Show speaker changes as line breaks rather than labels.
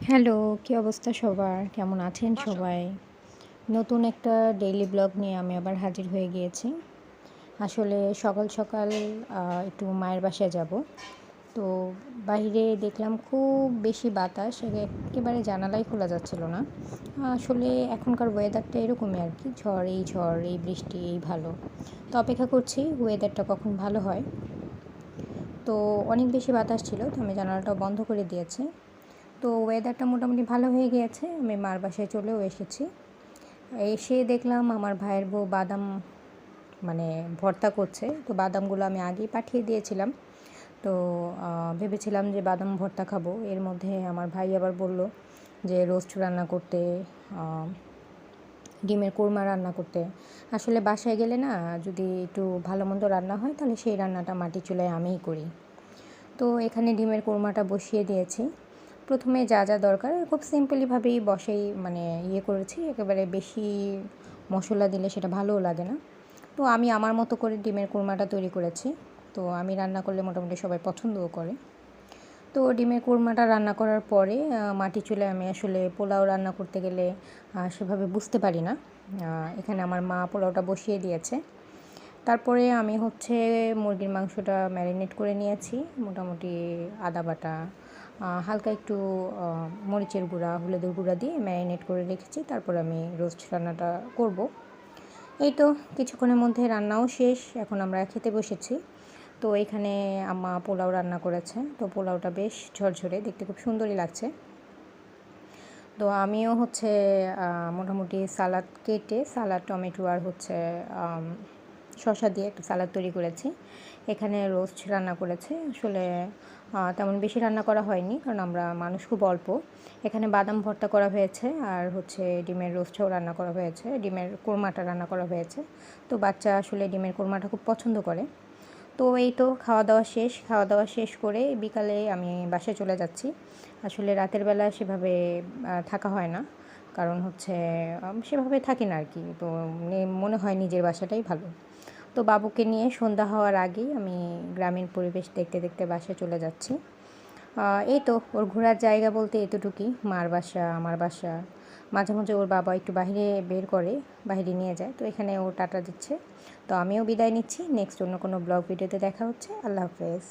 Hello, কী অবস্থা সবার? কেমন আছেন সবাই? নতুন একটা ডেইলি ব্লগ নিয়ে আমি আবার হাজির হয়ে গিয়েছি। আসলে সকাল সকাল একটু মায়ের বাসায় যাব। তো বাইরে দেখলাম খুব বেশি বাতাস, একেবারে জানালাই খোলা যাচ্ছিল না। আসলে এখনকার ওয়েদারটা এরকমই আর কি, ঝড়, এই বৃষ্টি, এই ভালো। তো অপেক্ষা করছি ওয়েদারটা কখন ভালো হয়। তো অনেক বেশি বাতাস ছিল, তো আমি জানালাটাও বন্ধ করে দিয়েছি। তো ওয়েদারটা মোটামুটি ভালো হয়ে গিয়েছে, আমি মার বাসায় চলেও এসেছি। এসে দেখলাম আমার ভাইয়ের বউ বাদাম ভর্তা করছে। তো বাদামগুলো আমি আগেই পাঠিয়ে দিয়েছিলাম। তো ভেবেছিলাম যে বাদাম ভর্তা খাবো, এর মধ্যে আমার ভাই আবার বলল যে রোস্ট রান্না করতে, ডিমের কোরমা রান্না করতে। আসলে বাসায় গেলে না, যদি একটু ভালো মন্দ রান্না হয় তাহলে সেই রান্নাটা মাটির চুলায় আমিই করি। তো এখানে ডিমের কোরমাটা বসিয়ে দিয়েছি। প্রথমে যা যা দরকার খুব সিম্পলিভাবেই করেছি, একেবারে বেশি মশলা দিলে সেটা ভালোও লাগে না। তো আমি আমার মতো করে ডিমের কোরমাটা তৈরি করেছি। তো আমি রান্না করলে মোটামুটি সবাই পছন্দও করে। তো ডিমের কোরমাটা রান্না করার পরে মাটির চুলায় আমি আসলে পোলাও রান্না করতে গেলে সেভাবে বুঝতে পারি না। এখানে আমার মা পোলাওটা বসিয়ে দিয়েছে। তারপরে আমি মুরগির মাংসটা ম্যারিনেট করে নিয়েছি। মোটামুটি আদা বাটা, হালকা একটু মরিচের গুঁড়া, হলুদের গুঁড়া দিয়ে ম্যারিনেট করে রেখেছি। তারপর আমি রোস্ট রান্নাটা করব। এই তো কিছুক্ষণের মধ্যে রান্নাও শেষ, এখন আমরা খেতে বসেছি। তো এখানে আম্মা পোলাও রান্না করেছে। তো পোলাওটা বেশ ঝরঝরে, দেখতে খুব সুন্দরই লাগছে। তো আমিও মোটামুটি সালাদ কেটে, সালাদ, টমেটো আর শসা দিয়ে একটা সালাদ তৈরি করেছি। এখানে রোস্ট রান্না করেছে। আসলে তেমন বেশি রান্না করা হয়নি, কারণ আমরা মানুষ খুব অল্প। এখানে বাদাম ভর্তা করা হয়েছে, আর ডিমের রোস্টটাও রান্না করা হয়েছে, ডিমের কোরমাটা রান্না করা হয়েছে। তো বাচ্চা আসলে ডিমের কোরমাটা খুব পছন্দ করে। তো এই তো খাওয়া দাওয়া শেষ করে বিকালে আমি বাসায় চলে যাচ্ছি। আসলে রাতের বেলা সেভাবে থাকা হয় না, কারণ সেভাবে থাকি না আর কি। তো মনে হয় নিজের বাসাটাই ভালো। তো বাবুকে নিয়ে সন্ধ্যা হওয়ার আগেই আমি গ্রামীণ পরিবেশ দেখতে দেখতে বাসায় চলে যাচ্ছি। এই তো ওর ঘোরার জায়গা বলতে এতটুকুই, মার বাসা, আমার বাসা। মাঝে মাঝে ওর বাবা একটু বাইরে বের করে, বাইরে নিয়ে যায়। তো এখানে ও টাটা দিচ্ছে। তো আমিও বিদায় নিচ্ছি। নেক্সট অন্য কোনো ব্লগ ভিডিওতে দেখা হচ্ছে। আল্লাহ হাফেজ।